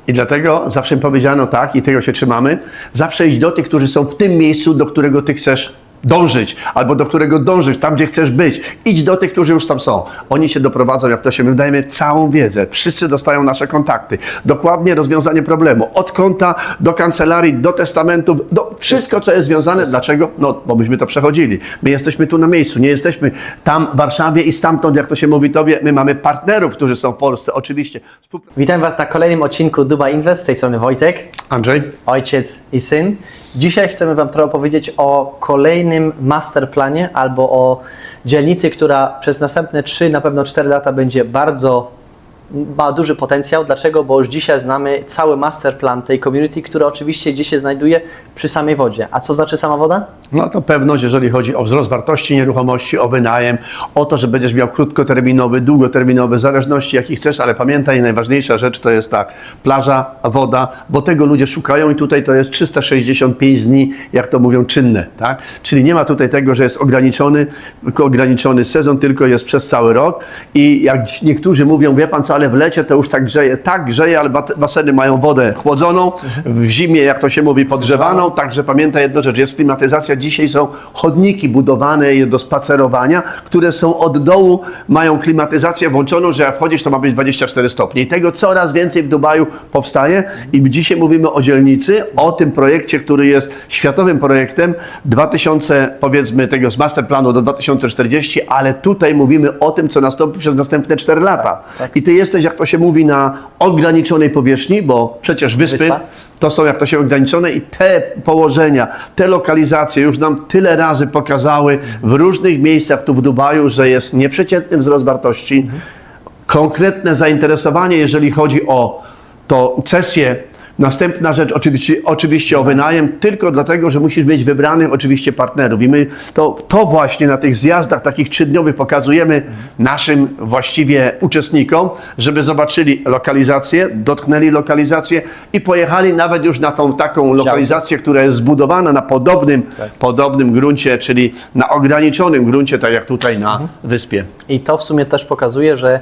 I dlatego zawsze powiedziano tak, i tego się trzymamy, zawsze iść do tych, którzy są w tym miejscu, do którego ty chcesz dążyć, albo do którego dążysz, tam gdzie chcesz być. Idź do tych, którzy już tam są. Oni się doprowadzą, jak to się my dajemy całą wiedzę. Wszyscy dostają nasze kontakty. Dokładnie rozwiązanie problemu. Od konta do kancelarii, do testamentów, do wszystko, co jest związane. Dlaczego? No, bo myśmy to przechodzili. My jesteśmy tu na miejscu. Nie jesteśmy tam w Warszawie i stamtąd, jak to się mówi tobie, my mamy partnerów, którzy są w Polsce. Oczywiście. Witam Was na kolejnym odcinku Dubai Invest. Z tej strony Wojtek, Andrzej. ojciec i syn. Dzisiaj chcemy Wam trochę opowiedzieć o kolejnym masterplanie albo o dzielnicy, która przez następne 3, na pewno 4 lata będzie ma duży potencjał. Dlaczego? Bo już dzisiaj znamy cały masterplan tej community, który oczywiście gdzieś się znajduje przy samej wodzie. A co znaczy sama woda? No to pewność, jeżeli chodzi o wzrost wartości nieruchomości, o wynajem, o to, że będziesz miał krótkoterminowy, długoterminowy, w zależności jaki chcesz, ale pamiętaj, najważniejsza rzecz to jest tak, plaża, woda, bo tego ludzie szukają i tutaj to jest 365 dni, jak to mówią, czynne, tak? Czyli nie ma tutaj tego, że jest ograniczony sezon, tylko jest przez cały rok i jak niektórzy mówią, wie pan co, ale w lecie to już tak grzeje, ale baseny mają wodę chłodzoną, w zimie, jak to się mówi, podgrzewaną, także pamiętaj jedną rzecz, jest klimatyzacja. Dzisiaj są chodniki budowane do spacerowania, które są od dołu, mają klimatyzację włączoną, że jak wchodzisz, to ma być 24 stopnie. I tego coraz więcej w Dubaju powstaje. I dzisiaj mówimy o dzielnicy, o tym projekcie, który jest światowym projektem 2000, powiedzmy, tego z masterplanu do 2040, ale tutaj mówimy o tym, co nastąpi przez następne 4 lata. I ty jesteś, jak to się mówi, na ograniczonej powierzchni, bo przecież wyspy to są, jak to się ograniczone i te położenia, te lokalizacje już nam tyle razy pokazały w różnych miejscach tu w Dubaju, że jest nieprzeciętny wzrost wartości, konkretne zainteresowanie, jeżeli chodzi o to cesję. Następna rzecz, oczywiście o wynajem, tylko dlatego, że musisz mieć wybranych oczywiście partnerów. I my to właśnie na tych zjazdach takich 3-dniowych pokazujemy naszym właściwie uczestnikom, żeby zobaczyli lokalizację, dotknęli lokalizację i pojechali nawet już na tą taką lokalizację, która jest zbudowana na podobnym gruncie, czyli na ograniczonym gruncie, tak jak tutaj na wyspie. I to w sumie też pokazuje, że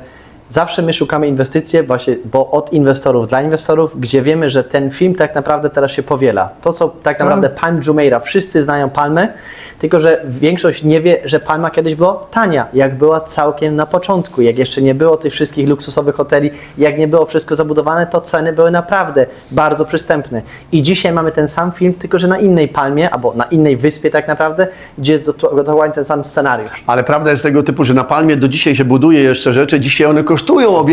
zawsze my szukamy inwestycji właśnie, bo od inwestorów dla inwestorów, gdzie wiemy, że ten film tak naprawdę teraz się powiela. To, co tak naprawdę Palm Jumeirah, wszyscy znają palmę, tylko że większość nie wie, że palma kiedyś była tania, jak była całkiem na początku, jak jeszcze nie było tych wszystkich luksusowych hoteli, jak nie było wszystko zabudowane, to ceny były naprawdę bardzo przystępne. I dzisiaj mamy ten sam film, tylko że na innej palmie, albo na innej wyspie tak naprawdę, gdzie jest dokładnie ten sam scenariusz. Ale prawda jest tego typu, że na palmie do dzisiaj się buduje jeszcze rzeczy, dzisiaj one kosztują o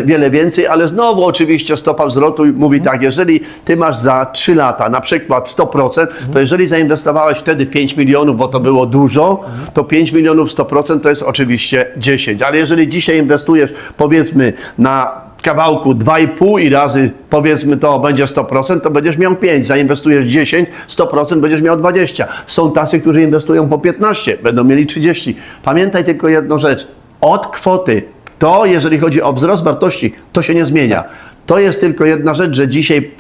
wiele więcej, ale znowu oczywiście stopa wzrostu mówi tak, jeżeli ty masz za 3 lata na przykład 100%, to jeżeli zainwestowałeś wtedy 5 milionów, bo to było dużo, to 5 milionów 100% to jest oczywiście 10. Ale jeżeli dzisiaj inwestujesz, powiedzmy, na kawałku 2,5 i razy, powiedzmy, to będzie 100%, to będziesz miał 5. Zainwestujesz 10, 100% będziesz miał 20. Są tacy, którzy inwestują po 15, będą mieli 30. Pamiętaj tylko jedną rzecz. Od kwoty, to jeżeli chodzi o wzrost wartości, to się nie zmienia. To jest tylko jedna rzecz, że dzisiaj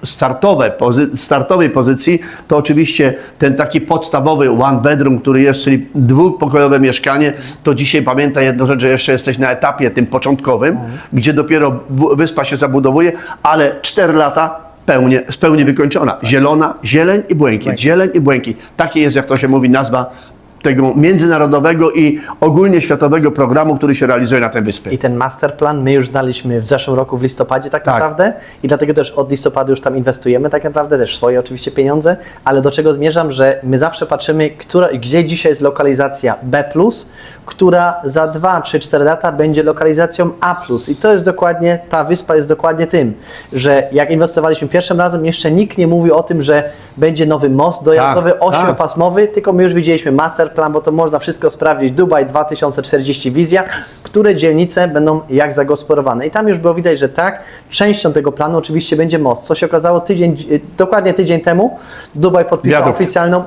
startowej pozycji to oczywiście ten taki podstawowy one bedroom, który jest, czyli dwupokojowe mieszkanie, to dzisiaj pamiętaj jedną rzecz, że jeszcze jesteś na etapie tym początkowym, gdzie dopiero wyspa się zabudowuje, ale 4 lata pełni wykończona. Zielona, zieleń i błękit. Zieleń i błękit. Takie jest, jak to się mówi, nazwa tego międzynarodowego i ogólnie światowego programu, który się realizuje na tej wyspie. I ten masterplan my już znaliśmy w zeszłym roku w listopadzie tak naprawdę i dlatego też od listopada już tam inwestujemy tak naprawdę, też swoje oczywiście pieniądze, ale do czego zmierzam, że my zawsze patrzymy, gdzie dzisiaj jest lokalizacja B+, która za 2, 3, 4 lata będzie lokalizacją A+. I to jest dokładnie, ta wyspa jest dokładnie tym, że jak inwestowaliśmy pierwszym razem, jeszcze nikt nie mówił o tym, że będzie nowy most dojazdowy, 8-pasmowy, tylko my już widzieliśmy masterplan, bo to można wszystko sprawdzić. Dubaj 2040 wizja, które dzielnice będą jak zagospodarowane. I tam już było widać, że tak, częścią tego planu oczywiście będzie most. Co się okazało dokładnie tydzień temu, Dubaj podpisał oficjalną,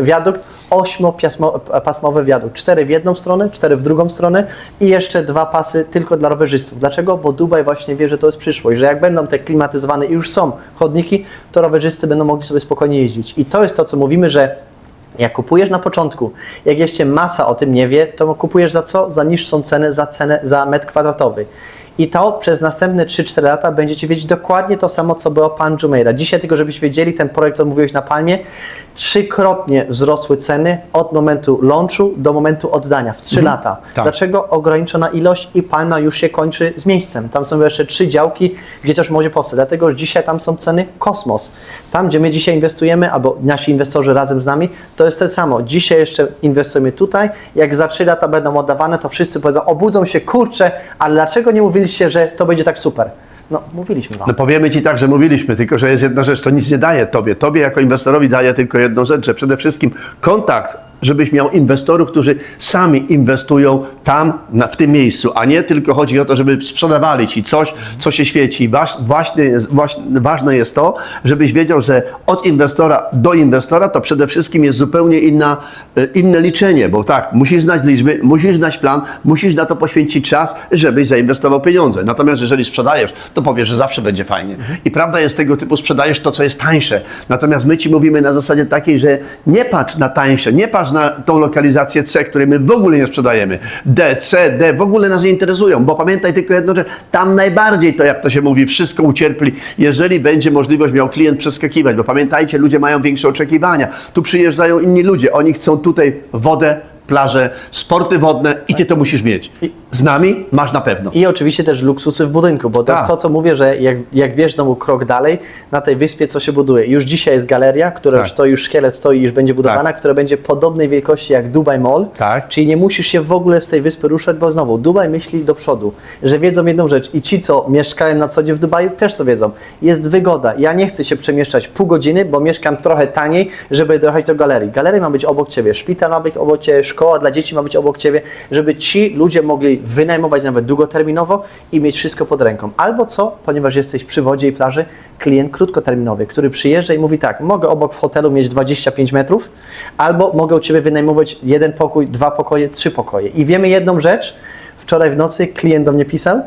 wiadukt, 8-pasmowy wiadukt. 4 w jedną stronę, 4 w drugą stronę i jeszcze 2 pasy tylko dla rowerzystów. Dlaczego? Bo Dubaj właśnie wie, że to jest przyszłość, że jak będą te klimatyzowane i już są chodniki, to rowerzysty będą mogli sobie spokojnie jeździć. I to jest to, co mówimy, że jak kupujesz na początku, jak jeszcze masa o tym nie wie, to kupujesz za co? Za niższą cenę, za metr kwadratowy. I to przez następne 3-4 lata będziecie wiedzieć dokładnie to samo, co było pan Jumeirah. Dzisiaj tylko, żebyście wiedzieli, ten projekt, co mówiłeś na Palmie, 3-krotnie wzrosły ceny od momentu launchu do momentu oddania w 3 lata. Tak. Dlaczego? Ograniczona ilość i Palma już się kończy z miejscem. Tam są jeszcze 3 działki, gdzie też może powstać. Dlatego, że dzisiaj tam są ceny kosmos. Tam, gdzie my dzisiaj inwestujemy, albo nasi inwestorzy razem z nami, to jest to samo. Dzisiaj jeszcze inwestujemy tutaj. Jak za 3 lata będą oddawane, to wszyscy powiedzą, obudzą się, kurczę, ale dlaczego nie mówiliście, że to będzie tak super? No, mówiliśmy wam. No powiemy Ci tak, że mówiliśmy, tylko że jest jedna rzecz, to nic nie daje Tobie. Tobie jako inwestorowi daje tylko jedną rzecz, że przede wszystkim kontakt, żebyś miał inwestorów, którzy sami inwestują tam, w tym miejscu, a nie tylko chodzi o to, żeby sprzedawali Ci coś, co się świeci. Ważne jest to, żebyś wiedział, że od inwestora do inwestora to przede wszystkim jest zupełnie inne liczenie, bo tak, musisz znać liczby, musisz znać plan, musisz na to poświęcić czas, żebyś zainwestował pieniądze. Natomiast jeżeli sprzedajesz, to powiesz, że zawsze będzie fajnie. I prawda jest tego typu, sprzedajesz to, co jest tańsze. Natomiast my Ci mówimy na zasadzie takiej, że nie patrz na tańsze, nie patrz na tą lokalizację C, której my w ogóle nie sprzedajemy. D, C, D w ogóle nas nie interesują, bo pamiętaj tylko jedno, że tam najbardziej to, jak to się mówi, wszystko ucierpi, jeżeli będzie możliwość miał klient przeskakiwać, bo pamiętajcie, ludzie mają większe oczekiwania. Tu przyjeżdżają inni ludzie, oni chcą tutaj wodę, plaże, sporty wodne i Ty to musisz mieć. Z nami masz na pewno. I oczywiście też luksusy w budynku, bo to jest to, co mówię, że jak wiesz znowu krok dalej, na tej wyspie co się buduje. Już dzisiaj jest galeria, która już stoi, już szkielet stoi i już będzie budowana, która będzie podobnej wielkości jak Dubai Mall, czyli nie musisz się w ogóle z tej wyspy ruszać, bo znowu Dubaj myśli do przodu, że wiedzą jedną rzecz i ci, co mieszkają na co dzień w Dubaju, też to wiedzą. Jest wygoda. Ja nie chcę się przemieszczać pół godziny, bo mieszkam trochę taniej, żeby dojechać do galerii. Galeria ma być obok Ciebie, szpital ma być obok Ciebie, szkoła dla dzieci ma być obok Ciebie, żeby ci ludzie mogli wynajmować nawet długoterminowo i mieć wszystko pod ręką. Albo co, ponieważ jesteś przy wodzie i plaży, klient krótkoterminowy, który przyjeżdża i mówi tak, mogę obok w hotelu mieć 25 metrów, albo mogę u Ciebie wynajmować 1 pokój, 2 pokoje, 3 pokoje. I wiemy jedną rzecz, wczoraj w nocy klient do mnie pisał,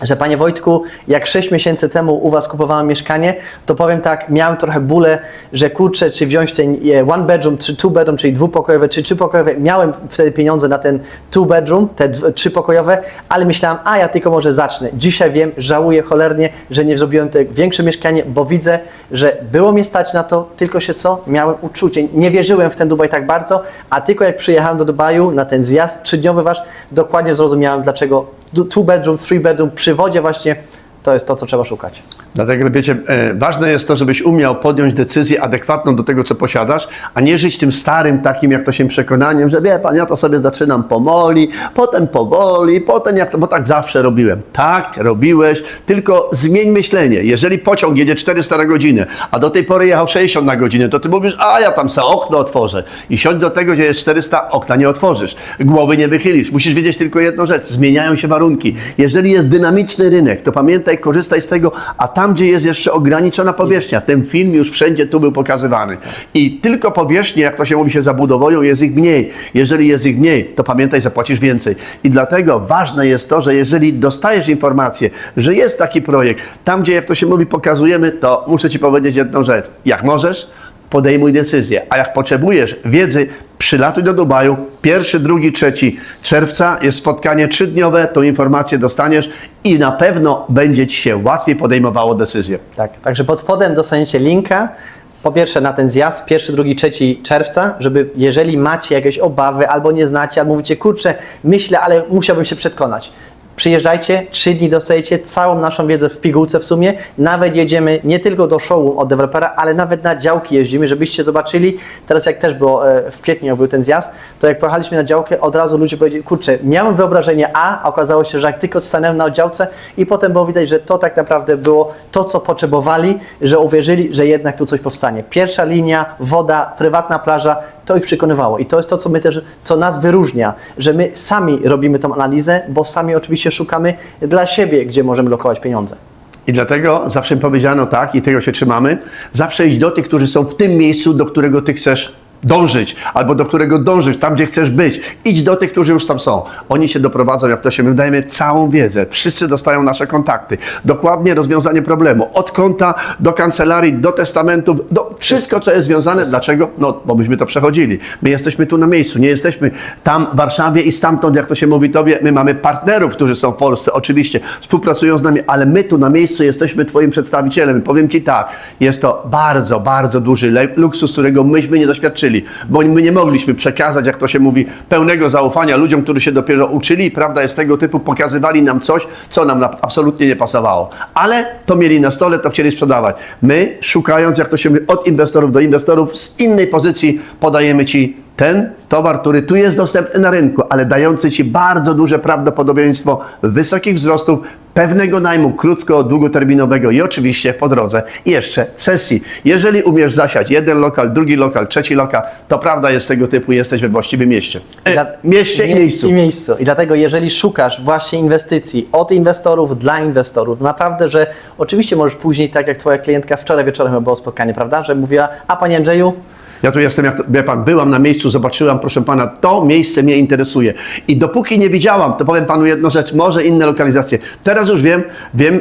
że Panie Wojtku, jak 6 miesięcy temu u Was kupowałem mieszkanie, to powiem tak, miałem trochę bóle, że kurczę, czy wziąć ten one bedroom, czy two bedroom, czyli dwupokojowe, czy trzypokojowe. Miałem wtedy pieniądze na ten two bedroom, te trzypokojowe, ale myślałem, ja tylko może zacznę. Dzisiaj wiem, żałuję cholernie, że nie zrobiłem te większe mieszkanie, bo widzę, że było mnie stać na to, tylko się miałem uczucie. Nie wierzyłem w ten Dubaj tak bardzo, a tylko jak przyjechałem do Dubaju na ten zjazd 3-dniowy wasz, dokładnie zrozumiałem, dlaczego 2 bedroom, 3 bedroom przy wodzie właśnie to jest to, co trzeba szukać. Dlatego, wiecie, ważne jest to, żebyś umiał podjąć decyzję adekwatną do tego, co posiadasz, a nie żyć tym starym takim, jak to się przekonaniem, że wie Pan, ja to sobie zaczynam pomoli, potem powoli, potem bo tak zawsze robiłem. Tak, robiłeś, tylko zmień myślenie. Jeżeli pociąg jedzie 400 na godzinę, a do tej pory jechał 60 na godzinę, to ty mówisz, ja tam sobie okno otworzę. I siądź do tego, gdzie jest 400, okna nie otworzysz. Głowy nie wychylisz. Musisz wiedzieć tylko jedną rzecz. Zmieniają się warunki. Jeżeli jest dynamiczny rynek, to pamiętaj, korzystaj z tego, a tam, gdzie jest jeszcze ograniczona powierzchnia, ten film już wszędzie tu był pokazywany. I tylko powierzchnie, jak to się mówi, się zabudowują, jest ich mniej. Jeżeli jest ich mniej, to pamiętaj, zapłacisz więcej. I dlatego ważne jest to, że jeżeli dostajesz informację, że jest taki projekt, tam, gdzie, jak to się mówi, pokazujemy, to muszę Ci powiedzieć jedną rzecz. Jak możesz, podejmuj decyzję. A jak potrzebujesz wiedzy, przylatuj do Dubaju. 1, 2, 3 czerwca jest spotkanie 3-dniowe, tą informację dostaniesz i na pewno będzie Ci się łatwiej podejmowało decyzję. Tak, także pod spodem dostaniecie linka, po pierwsze na ten zjazd 1, 2, 3 czerwca, żeby jeżeli macie jakieś obawy albo nie znacie, albo mówicie, kurczę, myślę, ale musiałbym się przekonać. Przyjeżdżajcie, 3 dni dostajecie całą naszą wiedzę w pigułce w sumie. Nawet jedziemy nie tylko do showroom od dewelopera, ale nawet na działki jeździmy, żebyście zobaczyli. Teraz jak też było w kwietniu, jak był ten zjazd, to jak pojechaliśmy na działkę, od razu ludzie powiedzieli, kurczę, miałem wyobrażenie a okazało się, że jak tylko stanąłem na działce i potem było widać, że to tak naprawdę było to, co potrzebowali, że uwierzyli, że jednak tu coś powstanie. Pierwsza linia, woda, prywatna plaża, to ich przekonywało. I to jest to, co my też, co nas wyróżnia, że my sami robimy tą analizę, bo sami oczywiście szukamy dla siebie, gdzie możemy lokować pieniądze. I dlatego zawsze powiedziano tak, i tego się trzymamy, zawsze iść do tych, którzy są w tym miejscu, do którego Ty chcesz dążyć, albo do którego dążysz, tam gdzie chcesz być. Idź do tych, którzy już tam są. Oni się doprowadzą, jak to się my dajemy całą wiedzę. Wszyscy dostają nasze kontakty. Dokładnie rozwiązanie problemu. Od konta do kancelarii, do testamentów, do wszystko, co jest związane. Dlaczego? No, bo myśmy to przechodzili. My jesteśmy tu na miejscu, nie jesteśmy tam w Warszawie i stamtąd, jak to się mówi tobie, my mamy partnerów, którzy są w Polsce, oczywiście, współpracują z nami, ale my tu na miejscu jesteśmy twoim przedstawicielem. Powiem ci tak, jest to bardzo, bardzo duży luksus, którego myśmy nie doświadczyli, bo my nie mogliśmy przekazać, jak to się mówi, pełnego zaufania ludziom, którzy się dopiero uczyli i prawda jest tego typu, pokazywali nam coś, co nam absolutnie nie pasowało. Ale to mieli na stole, to chcieli sprzedawać. My, szukając, jak to się mówi, od inwestorów do inwestorów, z innej pozycji podajemy ci ten towar, który tu jest dostępny na rynku, ale dający ci bardzo duże prawdopodobieństwo wysokich wzrostów, pewnego najmu krótko, długoterminowego i oczywiście po drodze jeszcze sesji. Jeżeli umiesz zasiać jeden lokal, drugi lokal, trzeci lokal, to prawda jest tego typu, jesteś we właściwym mieście. Mieście i miejscu. I miejscu. I dlatego jeżeli szukasz właśnie inwestycji od inwestorów dla inwestorów, naprawdę, że oczywiście możesz później, tak jak twoja klientka wczoraj wieczorem było spotkanie, prawda, że mówiła, a panie Andrzeju, ja tu jestem, jak wie pan, byłam na miejscu, zobaczyłam, proszę pana, to miejsce mnie interesuje. I dopóki nie widziałam, to powiem panu jedną rzecz, może inne lokalizacje. Teraz już wiem,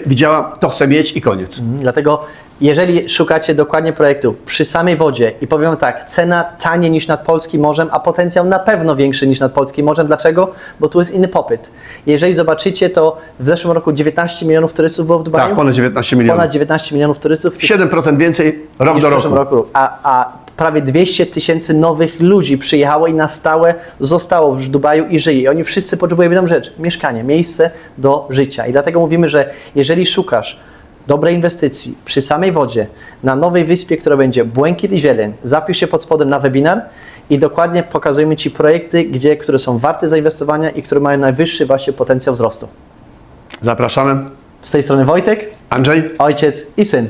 widziałam, to chcę mieć i koniec. Dlatego jeżeli szukacie dokładnie projektu przy samej wodzie i powiem tak, cena taniej niż nad polskim morzem, a potencjał na pewno większy niż nad polskim morzem. Dlaczego? Bo tu jest inny popyt. Jeżeli zobaczycie, to w zeszłym roku 19 milionów turystów było w Dubaju. Tak, ponad 19 milionów. Ponad 19 milionów turystów. 7% więcej rok niż do w zeszłym roku. A prawie 200 000 nowych ludzi przyjechało i na stałe zostało w Dubaju i żyje. I oni wszyscy potrzebują jedną rzecz, mieszkanie, miejsce do życia. I dlatego mówimy, że jeżeli szukasz dobrej inwestycji przy samej wodzie, na nowej wyspie, która będzie błękit i zieleń, zapisz się pod spodem na webinar i dokładnie pokazujemy ci projekty, które są warte zainwestowania i które mają najwyższy właśnie potencjał wzrostu. Zapraszamy. Z tej strony Wojtek, Andrzej. ojciec i syn.